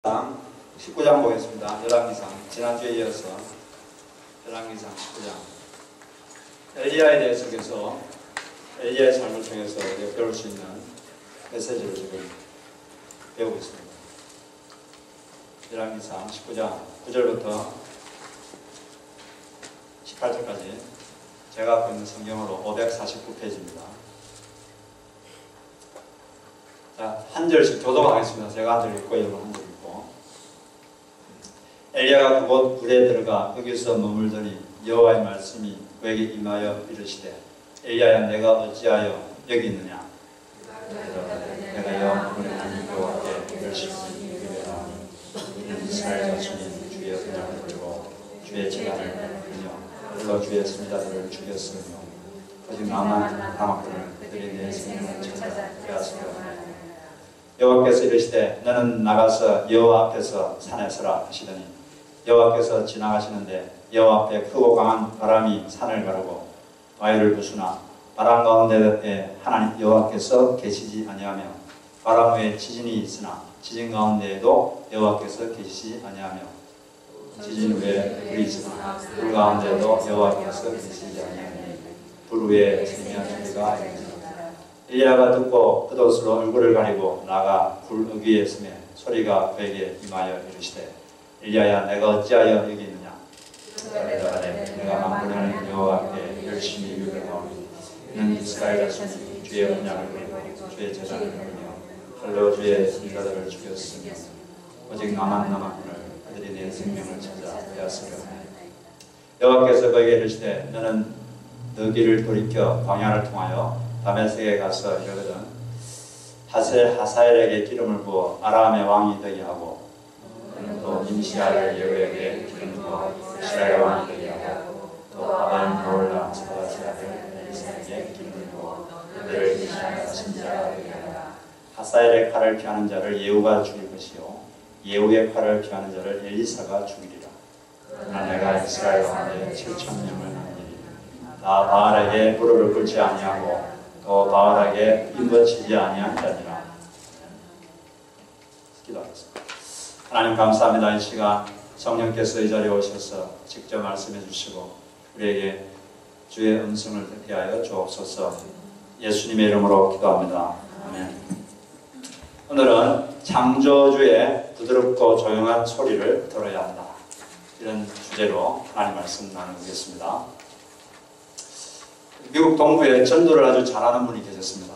19장 보겠습니다. 열왕기상. 지난주에 이어서 열왕기상 19장. 엘리야에 대해서 계속 엘리야의 삶을 통해서 배울 수 있는 메시지를 지금 배우고 있습니다. 열왕기상 19장 9절부터 18절까지 제가 갖고 있는 성경으로 549페이지입니다. 자, 한 절씩 교독하겠습니다. 제가 한 절 읽고 여러분 한 절 읽고. 엘리야가 그곳 굴에 들어가 거기서 머물더니 여호와의 말씀이 그에게 임하여 이르시되 엘리야야 내가 어찌하여 여기 있느냐. 내가 여호와의 하나님 여호와께 열심히 예배하니 이스라엘 자손이 주의 은혜를 들고 주의 재단을 끊으며 물러 주의 선지자들을 죽였으며 오직 나만 남았거늘 그들이 내 생명을 찾아 빼앗으려 여호와께서 이르시되 너는 나가서 여호와 앞에서 산에 서라 하시더니 여호와께서 지나가시는데 여호와 앞에 크고 강한 바람이 산을 가르고 바위를 부수나 바람 가운데에 하나님 여호와께서 계시지 아니하며 바람 후에 지진이 있으나 지진 가운데에도 여호와께서 계시지 아니하며 지진 후에 불이 있으나 불 가운데에도 여호와께서 계시지 아니하니 불 후에 세미한 소리가 있으나 엘리야가 듣고 겉옷으로 얼굴을 가리고 나가 불 어귀에 서매 소리가 그에게 임하여 이르시되 엘리야야 내가 어찌하여 여기 있느냐. 내가 만군의 여호와께 열심히 예배하오니 이는 이스라엘 자손이 주의 언약을 버리고 주의 제단을 버리며 칼로 주의 선지자들을 죽였으며 오직 나만 남았거늘 그들이 내 생명을 찾아 빼앗으려 하네. 여호와께서 그에게 이르시되 너는 너 길을 돌이켜 광야를 통하여 다메섹에 가서 이르거든 하사엘에게 기름을 부어 아람의 왕이 되게 하고 또 임시아를 여호에게 기름을 부어 이스라엘 왕이 되게 하고 또 아반 모올라 사바시 아들 엘리사에게 기름을 부어 그들을 이스라엘 선지자가 되게 하라. 하사엘의 칼을 피하는 자를 예후가 죽일 것이요 예후의 칼을 피하는 자를 엘리사가 죽이리라. 그러나 내가 이스라엘 왕에 7,000명을 남기리니 나 바알에게 무릎을 꿇지 아니하고 또 바알에게 인거치지 아니한 자니라. 기도하겠습니다. 하나님 감사합니다. 이 시간 성령께서 이 자리에 오셔서 직접 말씀해 주시고 우리에게 주의 음성을 듣게 하여 주옵소서. 예수님의 이름으로 기도합니다. 아멘. 오늘은 창조주의 부드럽고 조용한 소리를 들어야 한다. 이런 주제로 하나님 말씀 나누겠습니다. 미국 동부에 전도를 아주 잘하는 분이 계셨습니다.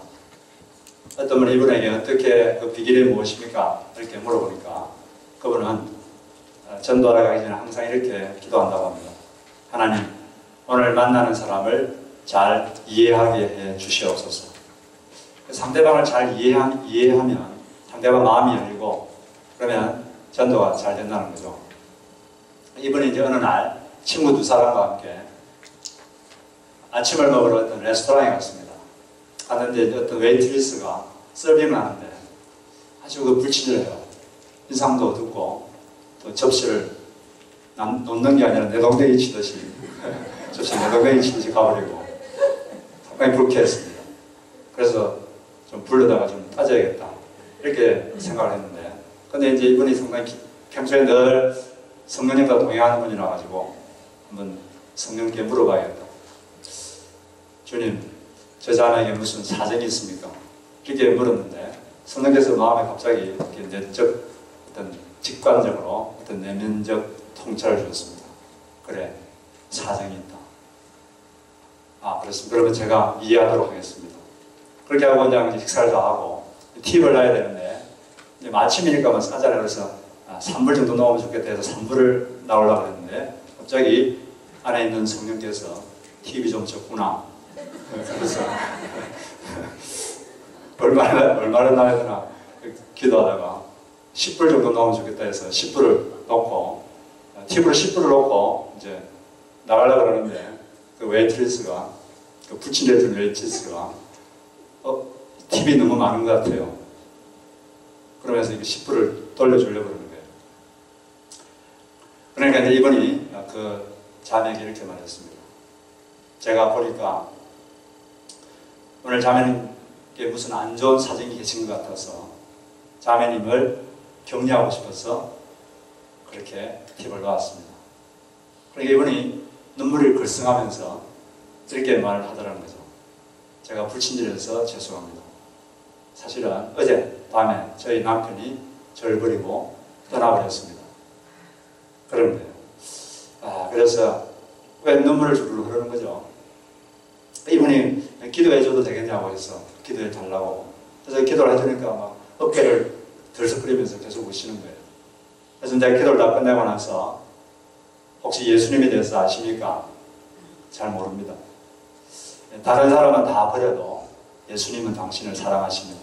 어떤 분이 이분에게 어떻게 그 비결이 무엇입니까? 이렇게 물어보니까 그분은 전도하러 가기 전에 항상 이렇게 기도한다고 합니다. 하나님, 오늘 만나는 사람을 잘 이해하게 해 주시옵소서. 상대방을 잘 이해하면 상대방 마음이 열리고 그러면 전도가 잘 된다는 거죠. 이분이 이제 어느 날 친구 두 사람과 함께 아침을 먹으러 어떤 레스토랑에 갔습니다. 갔는데 어떤 웨이트리스가 서빙을 하는데 아주 불친절해요. 인상도 어둡고 또 접시를 놓는 게 아니라 내동댕이 치듯이 접시 내동댕이 치듯이 가버리고 상당히 불쾌했습니다. 그래서 좀 불러다가 좀 따져야겠다 이렇게 생각을 했는데 근데 이제 이분이 상당히 평소에 늘 성령님과 동행하는 분이라 가지고 한번 성령께 물어봐야겠다. 주님, 저 자매에게 무슨 사정이 있습니까? 그렇게 물었는데 성령께서 마음에 갑자기 이렇게 내적 어떤 직관적으로 어떤 내면적 통찰을 주었습니다. 그래, 사정이 있다. 아, 그렇습니다. 그러면 제가 이해하도록 하겠습니다. 그렇게 하고 그냥 식사를 다 하고 팁을 놔야 되는데 이제 아침이니까 싸잖아요. 그래서 3불 정도 넣으면 좋겠다 해서 3불을 나오려고 했는데 갑자기 안에 있는 성령께서 팁이 좀 적구나. 그래서 얼마나 나야 되나 기도하다가 10불 정도 넣으면 좋겠다 해서 10불을 넣고 팁으로 10불을 넣고 이제 나가려고 그러는데 그 웨이트리스가 그 불친절했던 웨이트리스가 팁이 너무 많은 것 같아요. 그러면서 이게 10불을 돌려주려고 그러는 거예요. 그러니까 이제 이분이 그 자매에게 이렇게 말했습니다. 제가 보니까 오늘 자매님께 무슨 안 좋은 사정이 계신 것 같아서 자매님을 격려하고 싶어서 그렇게 팁을 놓았습니다. 그러니까 이분이 눈물을 글썽하면서 이렇게 말을 하더라는 거죠. 제가 불친절해서 죄송합니다. 사실은 어제 밤에 저희 남편이 저를 버리고 떠나버렸습니다. 그런 거예요. 그래서 왜 눈물을 주르르 흐르는 거죠? 이분이 기도해줘도 되겠냐고 해서 기도해 달라고. 그래서 기도를 해주니까 막 어깨를 들썩거리면서 계속 우시는 거예요. 그래서 내가 기도를 다 끝내고 나서 혹시 예수님에 대해서 아십니까? 잘 모릅니다. 다른 사람은 다 버려도 예수님은 당신을 사랑하십니다.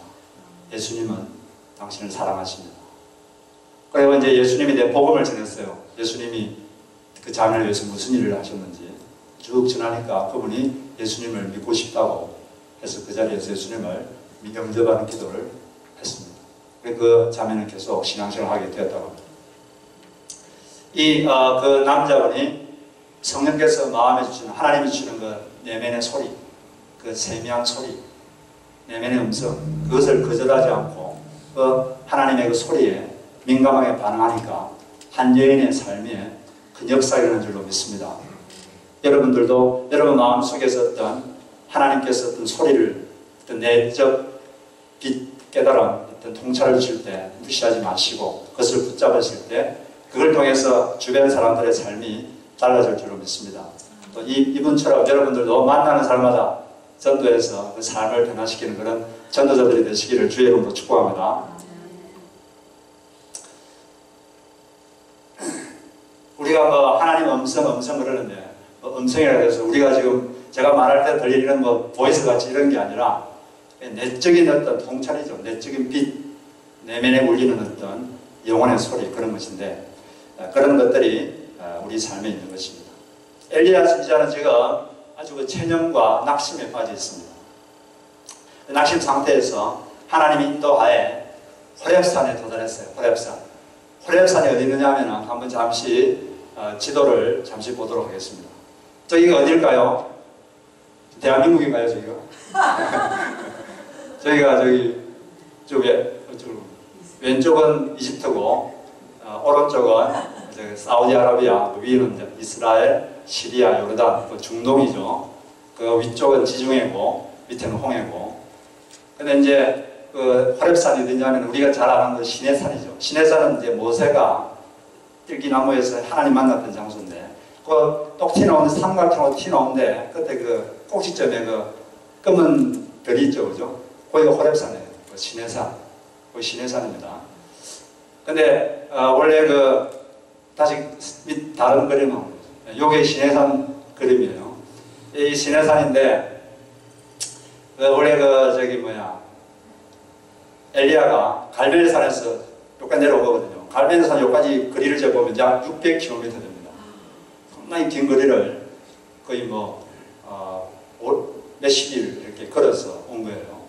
예수님은 당신을 사랑하십니다. 그리고 이제 예수님에 대한 복음을 전했어요. 예수님이 그 자매를 위해서 무슨 일을 하셨는지 쭉 전하니까 그분이 예수님을 믿고 싶다고 해서 그 자리에서 예수님을 영접하는 기도를 했습니다. 그 자매는 계속 신앙생활을 하게 되었다고 합니다. 그 남자분이 성령께서 마음에 주시는, 하나님이 주시는 그 내면의 소리, 그 세미한 소리, 내면의 음성, 그것을 거절하지 않고 그 하나님의 그 소리에 민감하게 반응하니까 한 여인의 삶에 큰 역사가 일어난 줄로 믿습니다. 여러분들도 여러분 마음속에서 어떤 하나님께서 어떤 소리를, 어떤 내적 빛, 깨달음, 어떤 통찰을 주실 때 무시하지 마시고 그것을 붙잡으실 때 그걸 통해서 주변 사람들의 삶이 달라질 줄로 믿습니다. 또 이분처럼 여러분들도 만나는 사람마다 전도해서 그 삶을 변화시키는 그런 전도자들이 되시기를 주의 이름으로 축복합니다. 우리가 뭐 하나님 음성 그러는데 음성이라고 해서 우리가 지금 제가 말할 때 들리는 뭐 보이스 같이 이런 게 아니라 내적인 어떤 통찰이죠. 내적인 빛, 내면에 울리는 어떤 영혼의 소리, 그런 것인데 그런 것들이 우리 삶에 있는 것입니다. 엘리야 선지자는 지금 아주 그 체념과 낙심에 빠져 있습니다. 낙심 상태에서 하나님의 인도하에 호렙산에 도달했어요. 호렙산이 어디 있느냐 하면 한번 잠시 지도를 잠시 보도록 하겠습니다. 저기가 어딜까요? 대한민국인가요, 저기가? 저희가 저기 왼쪽은 이집트고 오른쪽은 사우디아라비아, 위는 이스라엘, 시리아, 요르단, 중동이죠. 그 위쪽은 지중해고 밑에는 홍해고. 근데 이제 그 호렙산이 어디냐면 우리가 잘 아는 그 시내산이죠. 시내산은 이제 모세가 뜰기나무에서 하나님 만났던 장소인데 그 똑 튀어나오는 삼각형으로 튀어나오는데 그때 그 꼭지점에 그 검은 별이 있죠, 그죠? 거기가 호렙산이에요. 그 시내산, 그 시내산입니다. 근데 원래 다시 다른 그림은 요게 시내산 그림이에요. 이 시내산인데 원래 엘리야가 갈멜산에서 여기까지 내려오거든요. 갈멜산 여기까지 거리를 재보면 약 600km 됩니다. 상당히 긴 거리를 거의 몇십 일 이렇게 걸어서 온 거예요.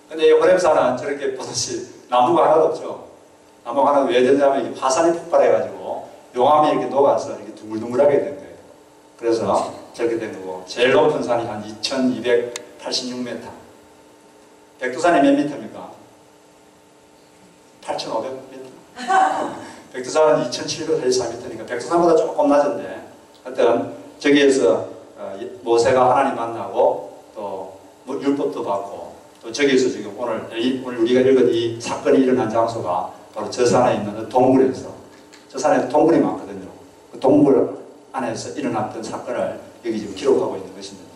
근데 이 호렙산은 저렇게 보듯이 나무가 하나도 없죠. 나무가 하나도 왜 되냐면 화산이 폭발해가지고 용암이 이렇게 녹아서 이렇게 둥글둥글하게 된 거예요. 그래서 저렇게 된 거고, 제일 높은 산이 한 2286m. 백두산이 몇 미터입니까? 8500m. 백두산은 2744m니까 백두산보다 조금 낮은데, 하여튼 저기에서 모세가 하나님 만나고 또 율법도 받고 또 저기에서 지금 오늘 우리가 읽은 이 사건이 일어난 장소가 바로 저 산에 있는 동굴에서, 저 산에 동굴이 많거든요. 그 동굴 안에서 일어났던 사건을 여기 지금 기록하고 있는 것입니다.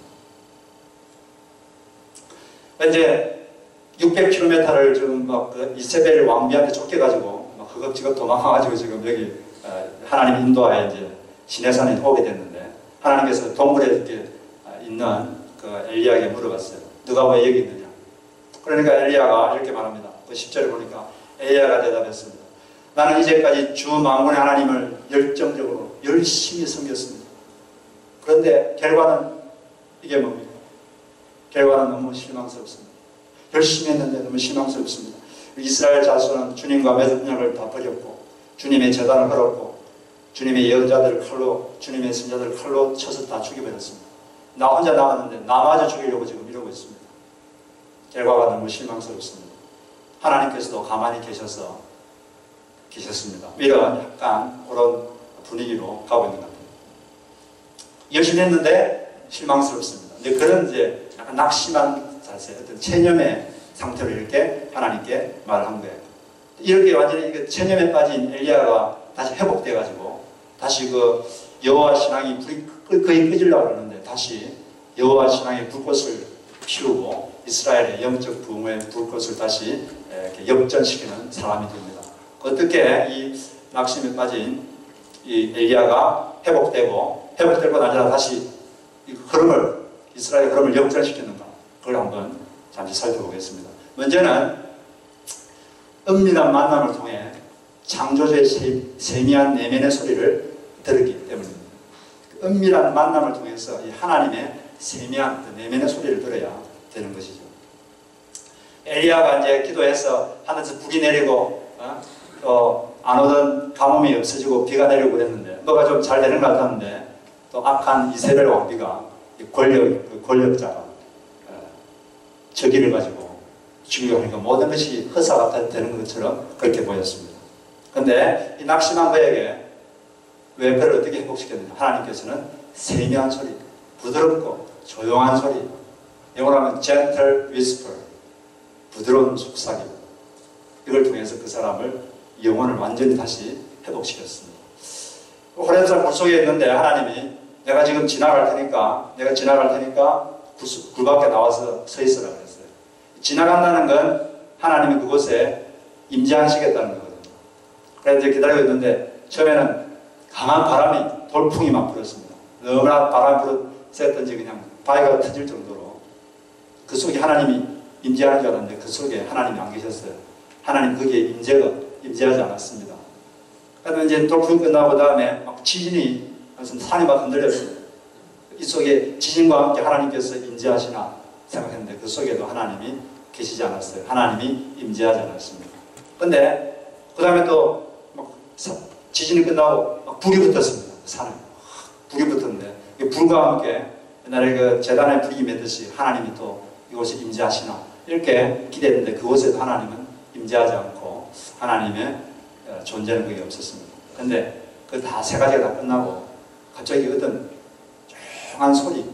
이제 600km를 지금 이세벨 왕비한테 쫓겨가지고 허겁지겁 도망가가지고 지금 여기 하나님 인도하에 이제 시내산에 오게 됐는데, 하나님께서 동굴에 이렇게 있는 그 엘리야에게 물어봤어요. 너가 왜 여기 있느냐? 그러니까 엘리야가 이렇게 말합니다. 그 10절에 보니까 엘리야가 대답했습니다. 나는 이제까지 주 만군의 하나님을 열정적으로 열심히 섬겼습니다. 그런데 결과는 이게 뭡니까? 결과는 너무 실망스럽습니다. 열심히 했는데 너무 실망스럽습니다. 이스라엘 자손은 주님과 맺은 언약을 다 버렸고 주님의 제단을 걸었고 주님의 예언자들을 칼로, 주님의 선자들을 칼로 쳐서 다 죽여버렸습니다. 나 혼자 남았는데 나마저 죽이려고 지금 이러고 있습니다. 결과가 너무 실망스럽습니다. 하나님께서도 가만히 계셔서 계셨습니다. 이런 약간 그런 분위기로 가고 있는 것 같아요. 열심히 했는데 실망스럽습니다. 근데 그런 이제 약간 낙심한 자세, 어떤 체념의 상태로 이렇게 하나님께 말을 한 거예요. 이렇게 완전히 체념에 빠진 엘리야가 다시 회복돼가지고 다시 그 여호와 신앙이 불이 거의 끄지려고 그러는데 다시 여호와 신앙의 불꽃을 피우고 이스라엘의 영적 부흥의 불꽃을 다시 이렇게 역전시키는 사람이 됩니다. 어떻게 이 낙심에 빠진 이 엘리야가 회복되고 나니라 다시 이 흐름을 이스라엘의 흐름을 역전시키는가, 그걸 한번 잠시 살펴보겠습니다. 먼저는 은밀한 만남을 통해 창조주의 세미한 내면의 소리를 들었기 때문입니다. 은밀한 만남을 통해서 이 하나님의 세미한 내면의 소리를 들어야 되는 것이죠. 엘리야가 이제 기도해서 하늘에서 불이 내리고 안 오던 가뭄이 없어지고 비가 내리고 그랬는데 뭐가 좀 잘 되는 것 같았는데 또 악한 이세벨 왕비가 권력자가 저기를 가지고 죽이려고 하니까 모든 것이 허사가 되는 것처럼 그렇게 보였습니다. 그런데 이 낙심한 그에게 왜 그를 어떻게 회복시켰느냐, 하나님께서는 세미한 소리, 부드럽고 조용한 소리, 영어로 하면 gentle whisper, 부드러운 속삭임, 이걸 통해서 그 사람을 영혼을 완전히 다시 회복시켰습니다. 호렙산 굴속에 있는데 하나님이 내가 지금 지나갈 테니까 굴 밖에 나와서 서 있으라 그랬어요. 지나간다는 건 하나님이 그곳에 임재하시겠다는 거거든요. 그래서 이제 기다리고 있는데 처음에는 강한 바람이, 돌풍이 막 불었습니다. 너무나 바람이 불었든지 그냥 바위가 터질 정도로 그 속에 하나님이 임재하는 줄 알았는데 그 속에 하나님이 안 계셨어요. 하나님 거기에 임재하지 않았습니다. 그러면 이제 돌풍이 끝나고 다음에 막 지진이, 무슨 산이 막 흔들렸어요. 이 속에 지진과 함께 하나님께서 임재하시나 생각했는데 그 속에도 하나님이 계시지 않았어요. 하나님이 임재하지 않았습니다. 근데 그 다음에 또 막 지진이 끝나고 막 불이 붙었습니다. 산에 불이 붙었는데 불과 함께 옛날에 그 제단에 불이 맺듯이 하나님이 또 이곳에 임재하시나 이렇게 기대했는데 그곳에도 하나님은 임재하지 않고 하나님의 존재는 거기 없었습니다. 근데 그 다 세 가지가 다 끝나고 갑자기 어떤 조용한 소리,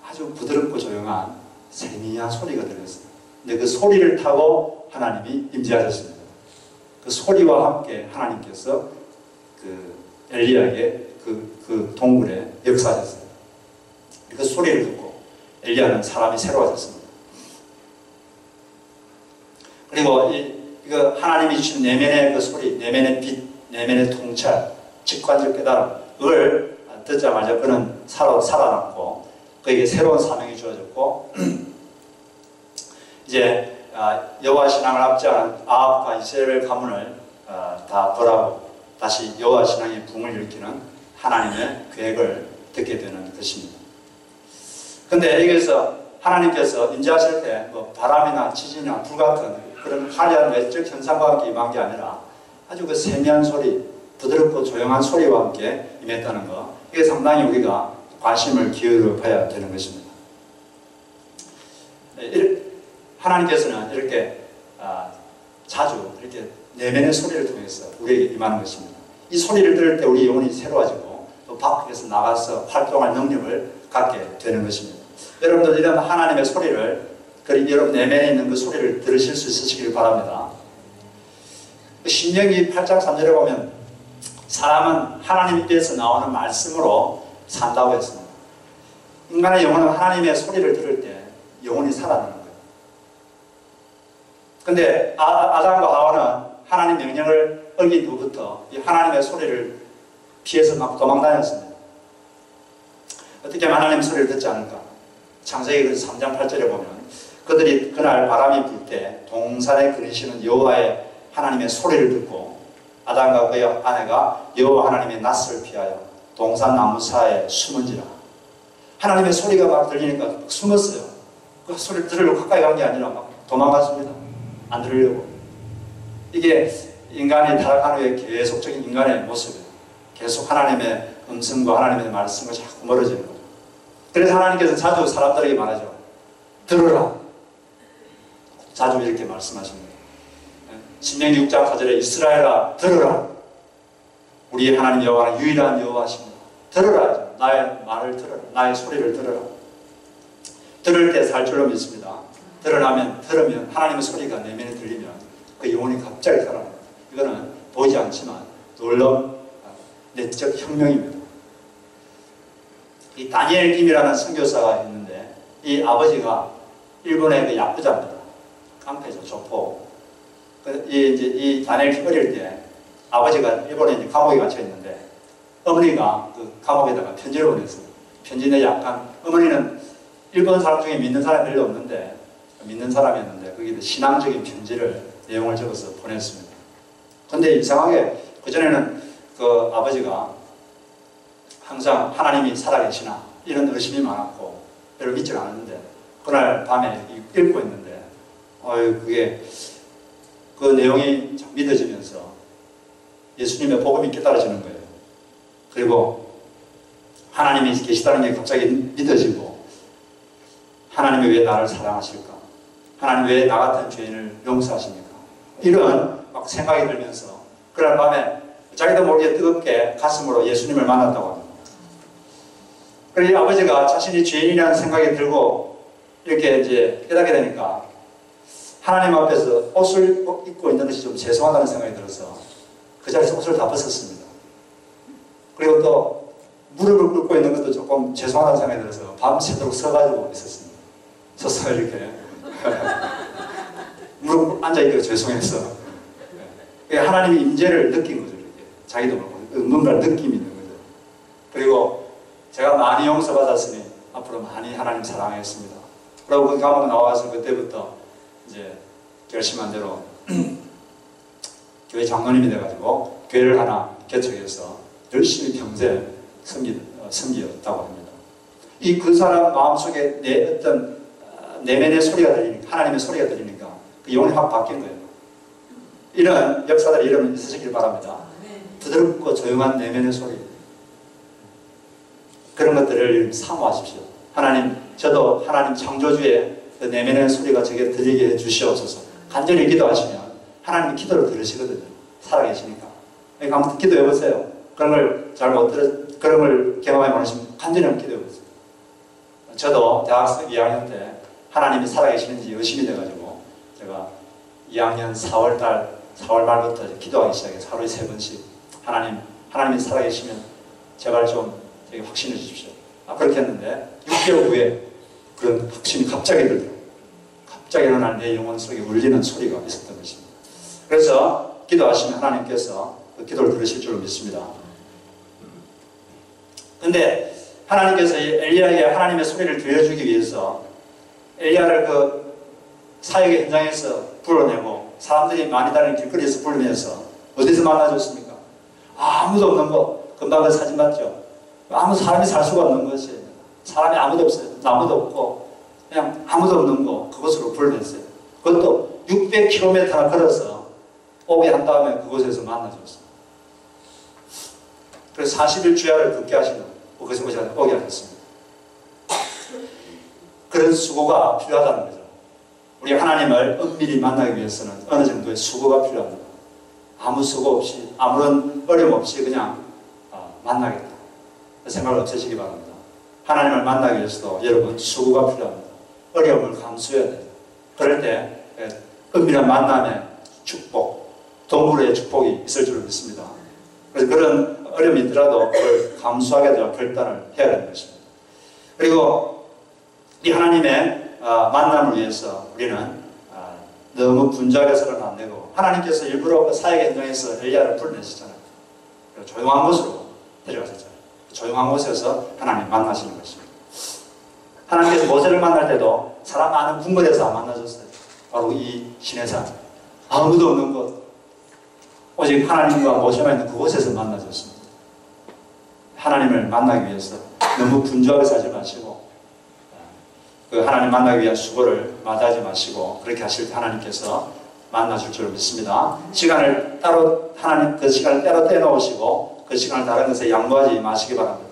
아주 부드럽고 조용한 세미한 소리가 들렸어요. 근데 그 소리를 타고 하나님이 임재하셨습니다. 그 소리와 함께 하나님께서 그 엘리야에게 그 동굴에 역사하셨어요. 그 소리를 듣고 엘리야는 사람이 새로워졌습니다. 그리고 이거 하나님이 주신 내면의 그 소리, 내면의 빛, 내면의 통찰, 직관적 깨달음, 그걸 듣자마자 그는 살아났고 그에게 새로운 사명이 주어졌고 이제 여호와 신앙을 앞지하는 아합과 이세벨 가문을 다 벌하고 다시 여호와 신앙의 붕을 일으키는 하나님의 계획을 듣게 되는 것입니다. 근데 여기서 하나님께서 임재하실 때 뭐 바람이나 지진이나 불 같은 그런 화려한 외적 현상과 함께 임한 게 아니라 아주 그 세미한 소리, 부드럽고 조용한 소리와 함께 임했다는 것, 이게 상당히 우리가 관심을 기울여 봐야 되는 것입니다. 하나님께서는 이렇게 자주 이렇게 내면의 소리를 통해서 우리에게 임하는 것입니다. 이 소리를 들을 때 우리 영혼이 새로워지고 또 밖에서 나가서 활동할 능력을 갖게 되는 것입니다. 여러분들 이런 하나님의 소리를, 여러분 내면에 있는 그 소리를 들으실 수 있으시길 바랍니다. 신명기 8장 3절에 보면 사람은 하나님께서 나오는 말씀으로 산다고 했습니다. 인간의 영혼은 하나님의 소리를 들을 때 영혼이 살아나는 거예요. 근데 아담과 하와는 하나님 명령을 어긴 후부터 이 하나님의 소리를 피해서 막 도망다녔습니다. 어떻게 하면 하나님의 소리를 듣지 않을까? 창세기 3장 8절에 보면 그들이 그날 바람이 불 때 동산에 그리시는 여호와의 하나님의 소리를 듣고 아담과 그의 아내가 여호와 하나님의 낯을 피하여 동산 나무 사이에 숨은지라. 하나님의 소리가 막 들리니까 숨었어요. 그 소리를 들으려고 가까이 간 게 아니라 막 도망갔습니다. 안 들으려고. 이게 인간이 타락한 후에 계속적인 인간의 모습이에요. 계속 하나님의 음성과 하나님의 말씀과 자꾸 멀어지는 거죠. 그래서 하나님께서 자주 사람들에게 말하죠. 들으라. 자주 이렇게 말씀하십니다. 신명기 6장 4절에 이스라엘아 들으라. 우리 하나님 여호와는 유일한 여호와십니다. 들으라. 나의 말을 들으라. 나의 소리를 들으라. 들을 때 살 줄로 믿습니다. 들으면 하나님의 소리가 내면에 들리면 그 영혼이 갑자기 살아납니다. 이거는 보이지 않지만 놀라운 내적 혁명입니다. 이 다니엘 김이라는 선교사가 있는데 이 아버지가 일본의 그 야쿠자입니다. 깡패죠, 조포. 이 다니엘 김 어릴 때 아버지가 일본에 이제 감옥에 갇혀 있는데 어머니가 그 감옥에다가 편지를 보냈어요. 편지는 약간 어머니는 일본 사람 중에 믿는 사람이 별로 없는데 믿는 사람이었는데 거기에 신앙적인 편지를 내용을 적어서 보냈습니다. 근데 이상하게 그전에는 그 아버지가 항상 하나님이 살아계시나 이런 의심이 많았고 별로 믿지 않았는데 그날 밤에 읽고 있는데 그게 그 내용이 믿어지면서 예수님의 복음이 깨달아지는 거예요. 그리고 하나님이 계시다는 게 갑자기 믿어지고 하나님이 왜 나를 사랑하실까? 하나님 왜 나 같은 죄인을 용서하십니까? 이런 막 생각이 들면서 그날 밤에 자기도 모르게 뜨겁게 가슴으로 예수님을 만났다고 합니다. 그래서 아버지가 자신이 죄인이라는 생각이 들고 이렇게 이제 깨닫게 되니까 하나님 앞에서 옷을 입고 있는 것이 좀 죄송하다는 생각이 들어서 그 자리에서 옷을 다 벗었습니다. 그리고 또 무릎을 꿇고 있는 것도 조금 죄송하다는 생각이 들어서 밤새도록 서가지고 있었습니다. 서서 이렇게 무릎 앉아있기가 죄송해서 하나님의 임재를 느낀 거죠. 이렇게. 자기도 모르고 뭔가 느낌이 있는 거죠. 그리고 제가 많이 용서받았으니 앞으로 많이 하나님 사랑하겠습니다. 그리고 그 감옥 나와서 그때부터 이제 결심한 대로 교회 장로님이 돼가지고 교회를 하나 개척해서 열심히 평생 섬기었다고 합니다. 이 그 사람 마음속에 내 어떤 내면의 소리가 들리니까 하나님의 소리가 들리니까 그 영혼이 확 바뀐 거예요. 이런 역사들이 여러분 있으시길 바랍니다. 부드럽고 조용한 내면의 소리 그런 것들을 사모하십시오. 하나님 저도 하나님 창조주의 그 내면의 소리가 저에게 들리게 해주시옵소서. 간절히 기도하시면 하나님이 기도를 들으시거든요. 살아계시니까. 그러니까 한번 기도해보세요. 그런 걸 잘 못 그런 걸 경험해 보시면 간절히 한번 기도해보세요. 저도 대학생 2학년 때 하나님이 살아계시는지 의심이 돼가지고 제가 2학년 4월 말부터 기도하기 시작해서 하루에 3번씩 하나님이 살아계시면 제발 좀 되게 확신해 주십시오. 그렇게 했는데 6개월 후에 그런 확신이 갑자기 들더라고요. 갑자기 일어날 내 영혼 속에 울리는 소리가 있었던 것입니다. 그래서 기도하시면 하나님께서 그 기도를 들으실 줄 믿습니다. 그런데 하나님께서 엘리야에게 하나님의 소리를 들려주기 위해서 엘리야를 그 사역의 현장에서 불러내고 사람들이 많이 다니는 길거리에서 부르면서 어디서 만나줬습니까? 아무도 없는 곳. 금방 그 사진 봤죠? 아무 사람이 살 수가 없는 것이에요. 사람이 아무도 없어요. 나무도 없고 그냥 아무도 없는 곳 그곳으로 불러냈어요. 그것도 600km나 걸어서 오게 한 다음에 그곳에서 만나줬어요. 그래서 40일 주야를 듣게 하시고 그것에 오게 하셨습니다. 그런 수고가 필요하다는 거죠. 우리 하나님을 은밀히 만나기 위해서는 어느 정도의 수고가 필요합니다. 아무 수고 없이 아무런 어려움 없이 그냥 만나겠다. 그 생각을 없애시기 바랍니다. 하나님을 만나기 위해서도 여러분 수고가 필요합니다. 어려움을 감수해야 돼요. 그럴 때 은밀한 만남의 축복, 동물의 축복이 있을 줄 믿습니다. 그래서 그런 어려움이 있더라도 그걸 감수하게 되어 결단을 해야 되는 것입니다. 그리고 이 하나님의 만남을 위해서 우리는 너무 분주하게서는 안 되고 하나님께서 일부러 그 사역 현장에서 엘리야를 불러내셨잖아요. 조용한 곳으로 데려가셨잖아요. 조용한 곳에서 하나님 만나시는 것입니다. 하나님께서 모세를 만날 때도 사람 많은 궁궐에서 안 만나줬어요. 바로 이 시내산 아무도 없는 곳 오직 하나님과 모세만 있는 그곳에서 만나줬습니다. 하나님을 만나기 위해서 너무 분주하게 살지 마시고 그 하나님 만나기 위한 수고를 마다하지 마시고 그렇게 하실 때 하나님께서 만나줄 줄 믿습니다. 시간을 따로 하나님 그 시간을 따로 떼놓으시고 그 시간을 다른 것에 양보하지 마시기 바랍니다.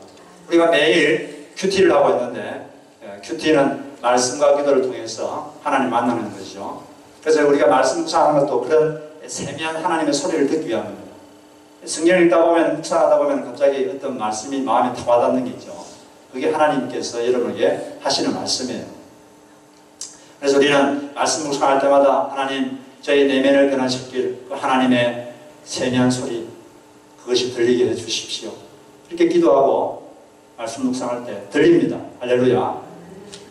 우리가 매일 큐티를 하고 있는데 큐티는 말씀과 기도를 통해서 하나님 만나는 것이죠. 그래서 우리가 말씀 묵상하는 것도 그런 세미한 하나님의 소리를 듣기 위함입니다. 성경을 읽다 보면, 묵상하다 보면 갑자기 어떤 말씀이 마음에 탁 와닿는 게 있죠. 그게 하나님께서 여러분에게 하시는 말씀이에요. 그래서 우리는 말씀 묵상할 때마다 하나님, 저희 내면을 변화시킬 그 하나님의 세미한 소리, 그것이 들리게 해주십시오. 이렇게 기도하고 말씀 묵상할 때 들립니다. 할렐루야.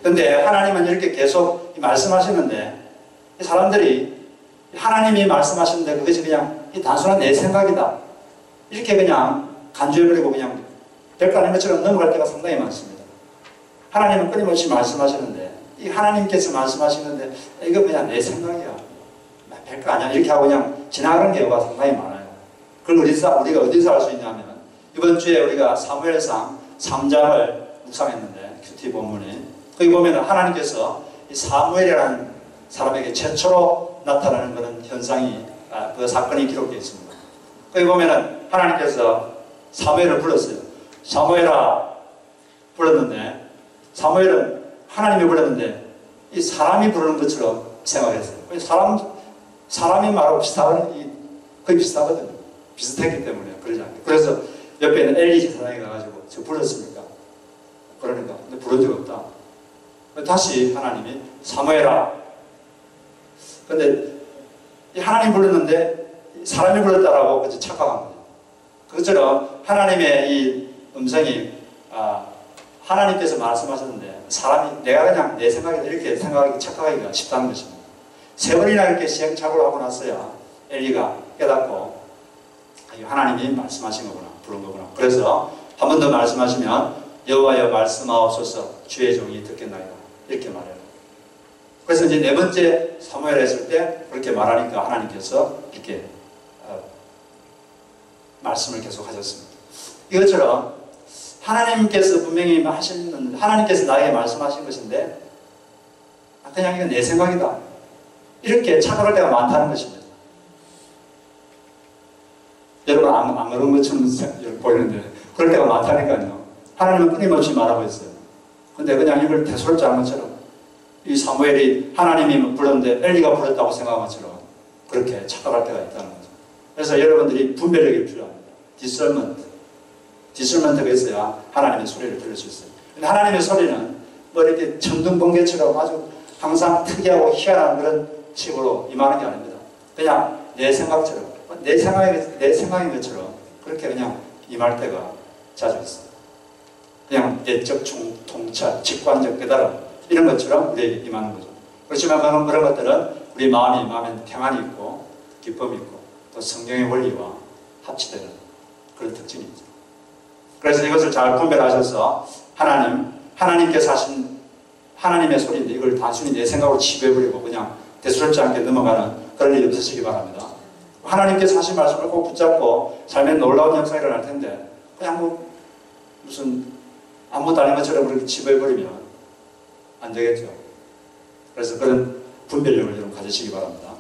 근데 하나님은 이렇게 계속 말씀하시는데, 사람들이 하나님이 말씀하시는데 그것이 그냥 단순한 내 생각이다, 이렇게 그냥 간주해버리고 그냥 별거 아닌 것처럼 넘어갈 때가 상당히 많습니다. 하나님은 끊임없이 말씀하시는데, 이 하나님께서 말씀하시는데 이거 그냥 내 생각이야, 별거 아니야, 이렇게 하고 그냥 지나가는 경우가 상당히 많아요. 그걸 우리가 어디서 알 수 있냐면, 이번 주에 우리가 사무엘상 3장을 묵상했는데, 큐티 본문이, 거기 보면 하나님께서 이 사무엘이라는 사람에게 최초로 나타나는 그런 현상이, 그 사건이 기록되어 있습니다. 거기 보면 하나님께서 사무엘을 불렀어요. 사무엘아 불렀는데, 사무엘은 하나님이 불렀는데 이 사람이 부르는 것처럼 생각했어요. 사람이 말하고 거의 비슷하거든요. 비슷했기 때문에 그러지 않게. 그래서 옆에 있는 엘리 제사장이 가가지고 저 불렀습니까? 그러니까 근데 부른 적 없다. 다시 하나님이 사무엘아. 근데 이 하나님 불렀는데 사람이 불렀다라고 그저 착각한 거예요. 그것처럼 하나님의 이 음성이 하나님께서 말씀하셨는데 사람이 내가 그냥 내 생각에 이렇게 생각하기 착각하기가 쉽다는 것입니다. 세 번이나 이렇게 시행착오를 하고 나서야 엘리가 깨닫고 하나님이 말씀하신 거구나, 부른 거구나. 그래서 한 번 더 말씀하시면 여호와여 말씀하옵소서, 주의 종이 듣겠나이다, 이렇게 말해요. 그래서 이제 네 번째 사무엘 했을 때 그렇게 말하니까 하나님께서 이렇게 말씀을 계속 하셨습니다. 이것처럼 하나님께서 분명히 하나님께서 나에게 말씀하신 것인데 그냥 이건 내 생각이다, 이렇게 착각할 때가 많다는 것입니다. 여러분 안 그런 것처럼 보이는데 그럴 때가 많다니까요. 하나님은 끊임없이 말하고 있어요. 근데 그냥 이걸 대수롭지 않은 것처럼, 이 사무엘이 하나님이 불렀는데 엘리가 불렀다고 생각한 것처럼 그렇게 착각할 때가 있다는 거죠. 그래서 여러분들이 분별력이 필요합니다. 디설먼트가 있어야 하나님의 소리를 들을 수 있어요. 근데 하나님의 소리는 뭐 이렇게 천둥번개처럼 아주 항상 특이하고 희한한 그런 식으로 임하는 게 아닙니다. 그냥 내 생각처럼, 내 생각인 것처럼 그렇게 그냥 임할 때가 자주 있어요. 그냥 내적 통찰, 직관적 깨달음, 이런 것처럼 우리에게 임하는 거죠. 그렇지만 그런 것들은 우리 마음에 평안이 있고 기쁨이 있고 또 성경의 원리와 합치되는 그런 특징이 있죠. 그래서 이것을 잘 분별하셔서 하나님께서 하신 하나님의 소리인데 이걸 단순히 내 생각으로 지배해버리고 그냥 대수롭지 않게 넘어가는 그런 일이 없으시기 바랍니다. 하나님께서 하신 말씀을 꼭 붙잡고 삶에 놀라운 역사가 일어날 텐데 그냥 무슨 아무것도 아닌 것처럼 그렇게 지배해버리면 안 되겠죠. 그래서 그런 분별력을 여러분 가지시기 바랍니다.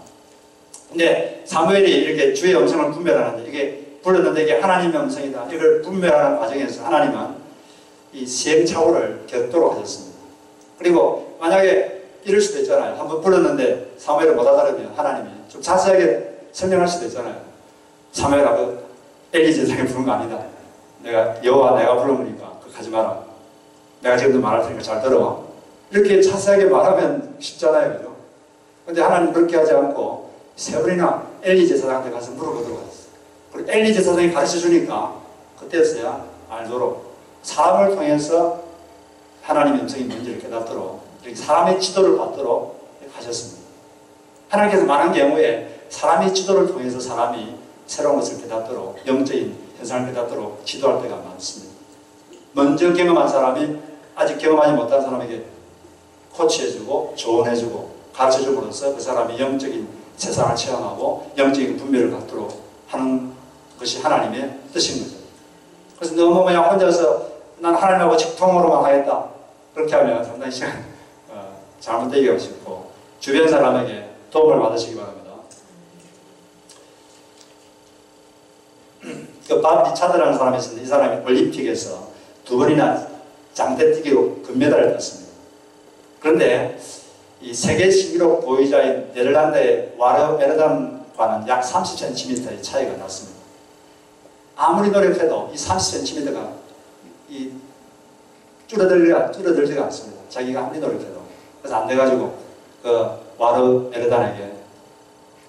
근데 사무엘이 이렇게 주의 음성을 분별하는데 이게 불렀는데 이게 하나님의 음성이다, 이걸 분별하는 과정에서 하나님은 이 시행착오를 겪도록 하셨습니다. 그리고 만약에 이럴 수도 있잖아요. 한번 불렀는데 사무엘을 못 알아들으면 하나님이 좀 자세하게 설명할 수도 있잖아요. 사무엘아, 그 엘리 제사장이 부른 거 아니다. 내가 부른 거니까 그거 하지 마라. 내가 지금도 말할 테니까 잘 들어. 이렇게 자세하게 말하면 쉽잖아요. 그죠? 근데 하나님 그렇게 하지 않고 세 번이나 엘리 제사장한테 가서 물어보도록 하셨어요. 그리고 엘리 제사장이 가르쳐 주니까 그때서야 알도록 사람을 통해서 하나님의 음성이 뭔지를 깨닫도록 이렇게 사람의 지도를 받도록 하셨습니다. 하나님께서 많은 경우에 사람의 지도를 통해서 사람이 새로운 것을 깨닫도록, 영적인 현상을 깨닫도록 지도할 때가 많습니다. 먼저 경험한 사람이 아직 경험하지 못한 사람에게 코치해주고 조언해주고 가르쳐줌으로써 그 사람이 영적인 세상을 체험하고 영적인 분별을 갖도록 하는 것이 하나님의 뜻인 거죠. 그래서 너무 그냥 혼자서 난 하나님하고 직통으로만 하겠다, 그렇게 하면 상당히 잘못되기가 쉽고 주변 사람에게 도움을 받으시기 바랍니다. 그 밥 리차드라는 사람이 있었는데 이 사람이 올림픽에서 2번이나 장대뛰기로 금메달을 땄습니다. 그런데 이 세계 신기록 보유자인 네덜란드의 와르 베르담 30cm과는 약 30cm의 차이가 났습니다. 아무리 노력해도 이 30cm가 줄어들지가 않습니다. 자기가 아무리 노력해도. 그래서 안 돼가지고 그 와르 에르단에게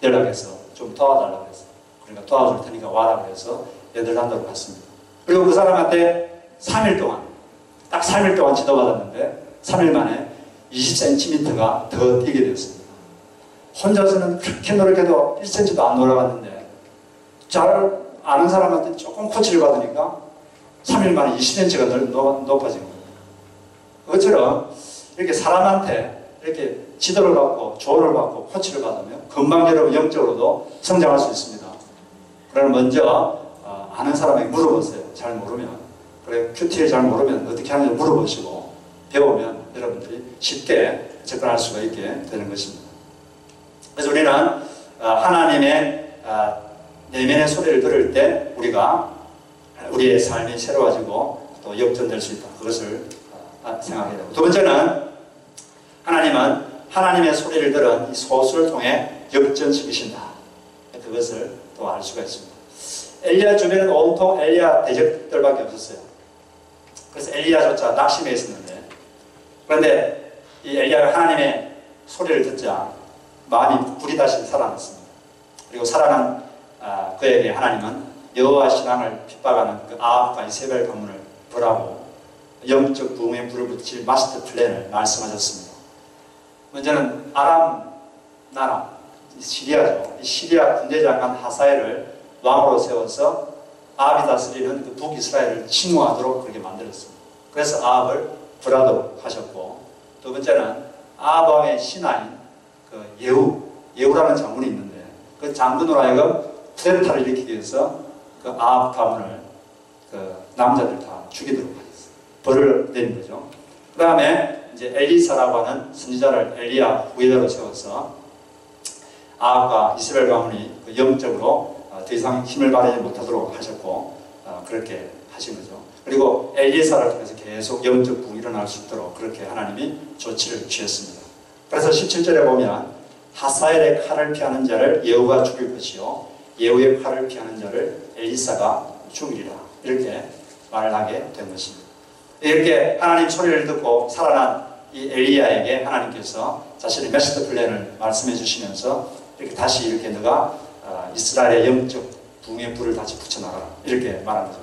연락해서 좀 도와달라고 했어요. 그러니까 도와줄 테니까 와라고 해서 네덜란드로 갔습니다. 그리고 그 사람한테 3일 동안, 딱 3일 동안 지도받았는데 3일 만에 20cm가 더 뛰게 되었습니다. 혼자서는 그렇게 노력해도 1cm도 안 올라갔는데 잘 아는 사람한테 조금 코치를 받으니까 3일 만에 20cm가 높아진 겁니다. 그것처럼 이렇게 사람한테 이렇게 지도를 받고 조언을 받고 코치를 받으면 금방 여러분 영적으로도 성장할 수 있습니다. 그러면 먼저 아는 사람에게 물어보세요. 잘 모르면. 그래, 큐티를 잘 모르면 어떻게 하는지 물어보시고 배우면 여러분들이 쉽게 접근할 수가 있게 되는 것입니다. 그래서 우리는 하나님의 내면의 소리를 들을 때 우리가 우리의 삶이 새로워지고 또 역전될 수 있다. 그것을 생각해야 되고, 두 번째는 하나님은 하나님의 소리를 들은 이 소수를 통해 역전시키신다. 그것을 또 알 수가 있습니다. 엘리야 주변에는 온통 엘리야 대적들밖에 없었어요. 그래서 엘리야조차 낙심해 있었는데, 그런데 이 엘리야가 하나님의 소리를 듣자 마음이 불이 다시 살아났습니다. 그리고 살아난 그에게 하나님은 여호와 신앙을 핍박하는 그 아합과 이세벨 가문을 벌하고 영적 부흥에 불을 붙일 마스터 플랜을 말씀하셨습니다. 먼저는 아람 나라, 시리아죠. 이 시리아 군대장관 하사엘을 왕으로 세워서 아합이 다스리는 그 북이스라엘을 침공하도록 그렇게 만들었습니다. 그래서 아합을 벌하도록 하셨고, 두 번째는 아합 왕의 신하인 그 예후라는 장군이 있는데 그 장군으로 하여금 쿠데타를 일으키기 위해서 그 아합 가문을 그 남자들 다 죽이도록 하셨어요. 벌을 내린 거죠. 그 다음에 이제 엘리사라고 하는 선지자를 엘리야 후예자로 세워서 아합과 이스라엘 가문이 그 영적으로 더 이상 힘을 발휘하지 못하도록 하셨고, 그렇게 하신 거죠. 그리고 엘리사를 통해서 계속 영적 부흥이 일어날 수 있도록 그렇게 하나님이 조치를 취했습니다. 그래서 17절에 보면 하사엘의 칼을 피하는 자를 예후가 죽일 것이요 예후의 칼을 피하는 자를 엘리사가 죽이리라, 이렇게 말을 하게 된 것입니다. 이렇게 하나님 소리를 듣고 살아난 이 엘리야에게 하나님께서 자신의 메시지 플랜을 말씀해 주시면서 이렇게 다시 이렇게 너가 이스라엘의 영적 부흥의 불을 다시 붙여나가라, 이렇게 말한 거죠.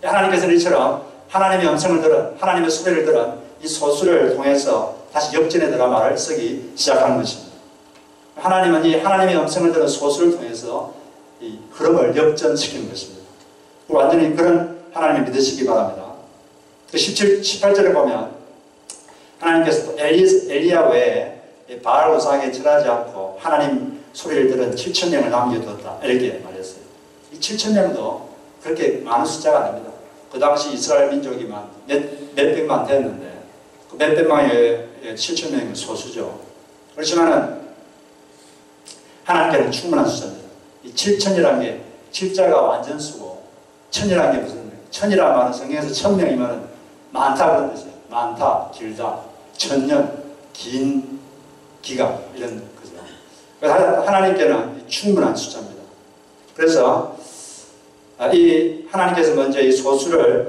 하나님께서는 이처럼 하나님의 음성을 들은, 하나님의 소리를 들은 이 소수를 통해서 다시 역전의 드라마를 쓰기 시작하는 것입니다. 하나님은 이 하나님의 음성을 들은 소수를 통해서 이 흐름을 역전시키는 것입니다. 완전히 그런 하나님을 믿으시기 바랍니다. 18절에 보면 하나님께서 또 엘리야 외에 바알 우상에 절하지 않고 하나님 소리를 들은 7,000명을 남겨두었다, 이렇게 말했어요. 이 7,000명도 그렇게 많은 숫자가 아닙니다. 그 당시 이스라엘 민족이만 몇백만 됐는데 그 몇백만의 7,000명은 소수죠. 그렇지만은 하나님께는 충분한 숫자입니다. 이 7,000이라는 게 7자가 완전수고 1,000이라는 게 무슨, 1,000이라는 말은 성경에서 1,000명이면 많다 그런 뜻이에요. 많다, 길다, 1,000년, 긴 기간, 이런 거죠. 그래서 하나님께는 충분한 숫자입니다. 그래서 이 하나님께서 먼저 이 소수를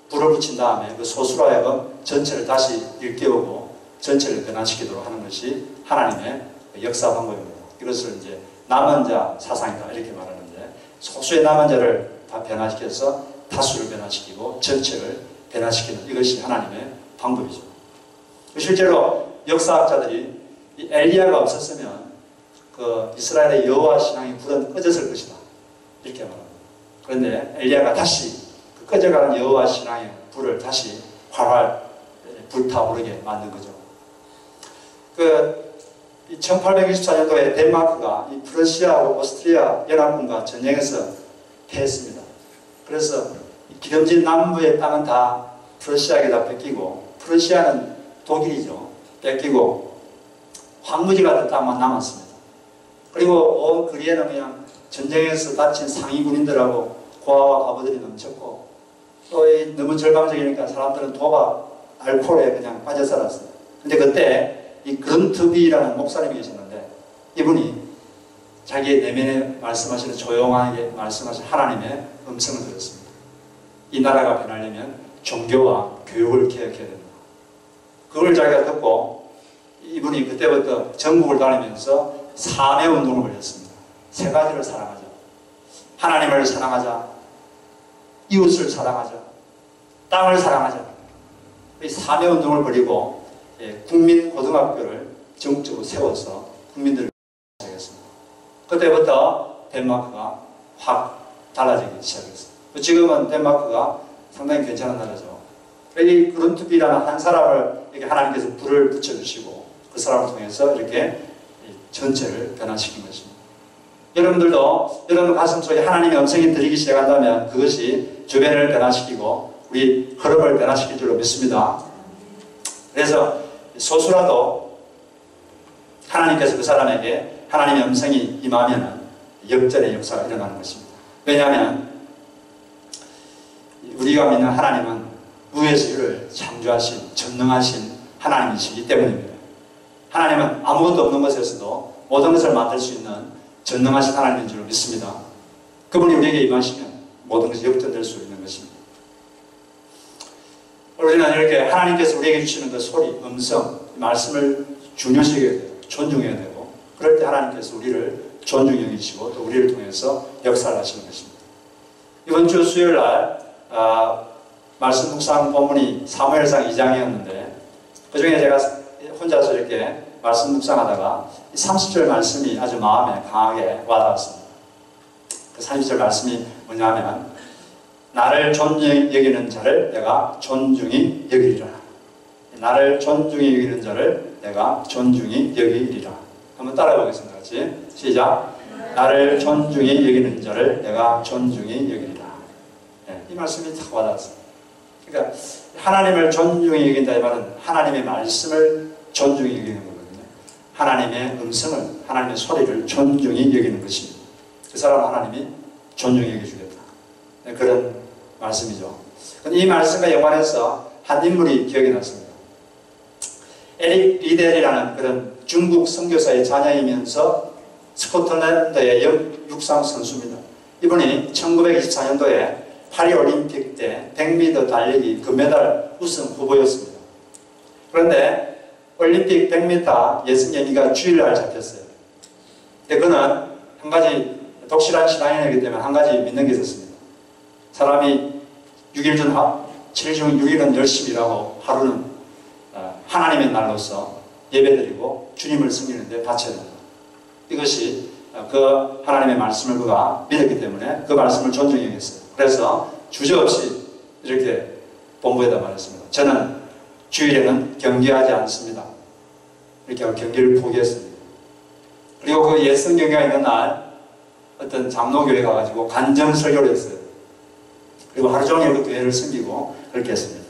불을 붙인 다음에 그 소수로 하여금 전체를 다시 일깨우고 전체를 변화시키도록 하는 것이 하나님의 역사 방법입니다. 이것을 이제 남은 자 사상이다, 이렇게 말하는데, 소수의 남은 자를 다 변화시켜서 다수를 변화시키고 전체를 변화시키는, 이것이 하나님의 방법이죠. 실제로 역사학자들이 이 엘리야가 없었으면 그 이스라엘의 여호와 신앙의 불은 꺼졌을 것이다, 이렇게 말합니다. 그런데 엘리야가 다시 그 꺼져가는 여호와 신앙의 불을 다시 활활 불타오르게 만든 거죠. 그 1864년도에 덴마크가 이 프러시아하고 오스트리아 연합군과 전쟁에서 패했습니다. 그래서 기름진 남부의 땅은 다 프러시아에게 다 뺏기고, 프러시아는 독일이죠. 뺏기고 황무지 같은 땅만 남았습니다. 그리고 온 거리에는 그냥 전쟁에서 다친 상위 군인들하고 고아와 과부들이 넘쳤고, 또 너무 절망적이니까 사람들은 도박, 알코올에 그냥 빠져 살았어요. 근데 그때 이 그런트비라는 목사님이 계셨는데 이분이 자기의 내면에 말씀하시는 조용하게 말씀하신 하나님의 음성을 들었습니다. 이 나라가 변하려면 종교와 교육을 개혁해야 된다. 그걸 자기가 듣고 이분이 그때부터 전국을 다니면서 3회 운동을 벌였습니다. 3가지를 사랑하자. 하나님을 사랑하자. 이웃을 사랑하자. 땅을 사랑하자. 이 3회 운동을 벌이고 국민고등학교를 전국적으로 세워서 국민들을 시작했습니다. 그때부터 덴마크가 확 달라지기 시작했어요. 지금은 덴마크가 상당히 괜찮은 나라죠. 이 그룬트비라는 한 사람을 이렇게 하나님께서 불을 붙여주시고 그 사람을 통해서 이렇게 전체를 변화시킨 것입니다. 여러분들도 여러분 가슴속에 하나님의 음성이 들리기 시작한다면 그것이 주변을 변화시키고 우리 흐름을 변화시킬 줄로 믿습니다. 그래서 소수라도 하나님께서 그 사람에게 하나님의 음성이 임하면 역전의 역사가 일어나는 것입니다. 왜냐하면 우리가 믿는 하나님은 무에서 유를 창조하신 전능하신 하나님이시기 때문입니다. 하나님은 아무것도 없는 것에서도 모든 것을 만들 수 있는 전능하신 하나님인 줄 믿습니다. 그분이 우리에게 임하시면 모든 것이 역전될 수 있는 것입니다. 우리는 이렇게 하나님께서 우리에게 주시는 그 소리, 음성, 말씀을 중요시해야 돼요. 존중해야 되고 그럴 때 하나님께서 우리를 존중해 주시고 또 우리를 통해서 역사를 하시는 것입니다. 이번 주 수요일 날 말씀 묵상 본문이 사무엘상 2장이었는데 그 중에 제가 혼자서 이렇게 말씀 묵상하다가 30절 말씀이 아주 마음에 강하게 와닿았습니다. 그 30절 말씀이 뭐냐면 나를 존중히 여기는 자를 내가 존중히 여기리라. 나를 존중히 여기는 자를 내가 존중히 여기리라. 한번 따라해 보겠습니다. 같이 시작. 나를 존중히 여기는 자를 내가 존중히 여기리라. 네, 이 말씀이 딱 와닿았습니다. 그러니까 하나님을 존중히 여긴다 이 말은 하나님의 말씀을 존중히 여기는 거거든요. 하나님의 음성을, 하나님의 소리를 존중히 여기는 것입니다. 그 사람 하나님이 존중히 여겨주겠다. 네, 그런 말씀이죠. 이 말씀과 연관해서 한 인물이 기억이 났습니다. 에릭 리델이라는 그런 중국 선교사의 자녀이면서 스코틀랜드의 육상 선수입니다. 이분이 1924년도에 파리올림픽 때 100m 달리기 금메달 우승 후보였습니다. 그런데 올림픽 100m 예선 경기가 주일날 잡혔어요. 근데 그는 한 가지 독실한 신앙인이기 때문에 한 가지 믿는 게 있었습니다. 사람이 6일 중 7일 중 6일은 열심히 일하고 하루는 하나님의 날로서 예배드리고 주님을 섬기는데 바쳐야 된다. 이것이 그 하나님의 말씀을 그가 믿었기 때문에 그 말씀을 존중해 여겼어요. 그래서 주저없이 이렇게 본부에다 말했습니다. 저는 주일에는 경기하지 않습니다. 이렇게 경기를 포기했습니다. 그리고 그 예선 경기가 있는 날 어떤 장로교회 가가지고 간증 설교를 했어요. 그리고 하루 종일 그 교회를 섬기고 그렇게 했습니다.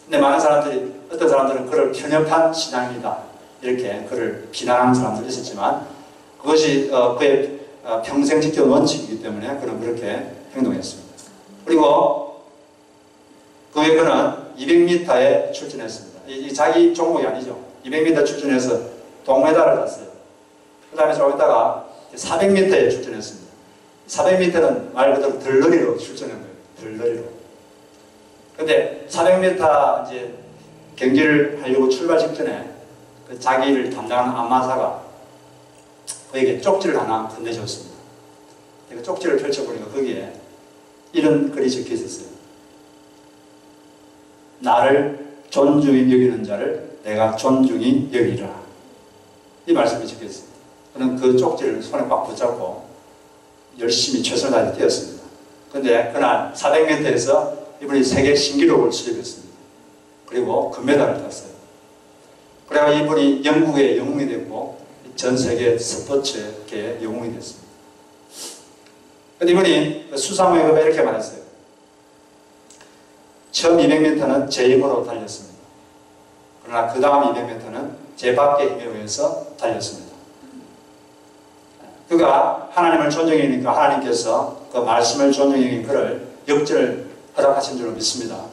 근데 많은 사람들이, 어떤 사람들은 그를 편협한 신앙이다 이렇게 그를 비난하는 사람들이 있었지만 그것이 그의 평생 지켜온 원칙이기 때문에 그는 그렇게 행동했습니다. 그리고 그 후에 그는 200m에 출전했습니다. 이 자기 종목이 아니죠. 200m 출전해서 동메달을 땄어요. 그 다음에 조금 있다가 400m에 출전했습니다. 400m는 말 그대로 들러리로 출전한 거예요. 들러리로. 근데 400m 이제 경기를 하려고 출발 직전에 그 자기를 담당하는 안마사가 그에게 쪽지를 하나 건네줬습니다. 그 쪽지를 펼쳐보니까 거기에 이런 글이 적혀 있었어요. 나를 존중히 여기는 자를 내가 존중히 여기리라. 이 말씀이 적혀 있습니다. 저는 그 쪽지를 손에 꽉 붙잡고 열심히 최선을 다해 뛰었습니다. 그런데 그날 400m에서 이분이 세계 신기록을 수립했습니다. 그리고 금메달을 땄어요. 그래야 이분이 영국의 영웅이 됐고 전 세계 스포츠계의 영웅이 됐습니다. 근데 이분이 수사모의급에 이렇게 말했어요. 처음 200m는 제 힘으로 달렸습니다. 그러나 그 다음 200m는 제 밖의 힘에 의해서 달렸습니다. 그가 하나님을 존중하니까 하나님께서 그 말씀을 존중하니 그를 역전을 허락하신 줄로 믿습니다.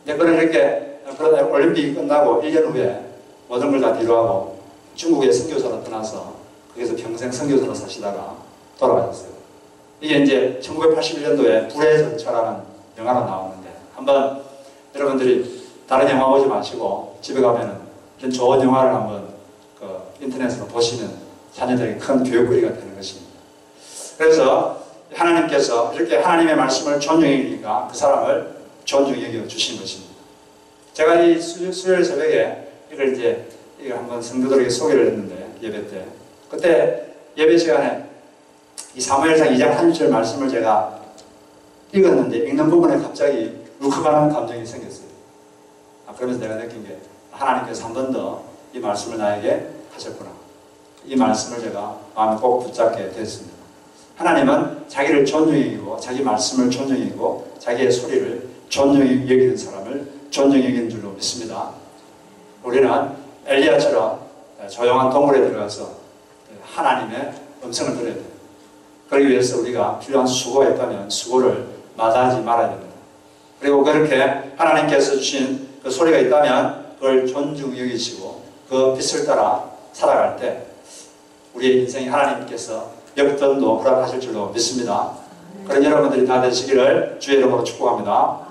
근데 그는 이렇게 그러다 올림픽이 끝나고 1년 후에 모든 걸 다 뒤로하고 중국의 선교사로 떠나서 거기서 평생 선교사로 사시다가 돌아가셨어요. 이게 이제 1981년도에 불의 전차라는 영화가 나오는데, 한번 여러분들이 다른 영화 보지 마시고 집에 가면은 이런 좋은 영화를 한번 인터넷으로 보시면 자녀들에게 큰 교육거리가 되는 것입니다. 그래서 하나님께서 이렇게 하나님의 말씀을 존중해주니까 그 사람을 존중해 여겨 주신 것입니다. 제가 이 수요일 새벽에 이걸 한번 성도들에게 소개를 했는데, 예배 때. 그때 예배 시간에 이 사무엘상 2장 1절 말씀을 제가 읽었는데, 읽는 부분에 갑자기 울컥하는 감정이 생겼어요. 그러면서 내가 느낀 게, 하나님께서 한 번 더 이 말씀을 나에게 하셨구나. 이 말씀을 제가 마음에 꼭 붙잡게 됐습니다. 하나님은 자기를 존중히 여기고, 자기 말씀을 존중히 여기고, 자기의 소리를 존중히 여기는 사람을 존중히 여기는 줄로 믿습니다. 우리는 엘리야처럼 조용한 동굴에 들어가서 하나님의 음성을 들어야 돼요. 그러기 위해서 우리가 필요한 수고가 있다면 수고를 마다하지 말아야 됩니다. 그리고 그렇게 하나님께서 주신 그 소리가 있다면 그걸 존중히 여기시고 그 빛을 따라 살아갈 때 우리의 인생이 하나님께서 역전도 허락하실 줄로 믿습니다. 그런 여러분들이 다 되시기를 주의 이름으로 축복합니다.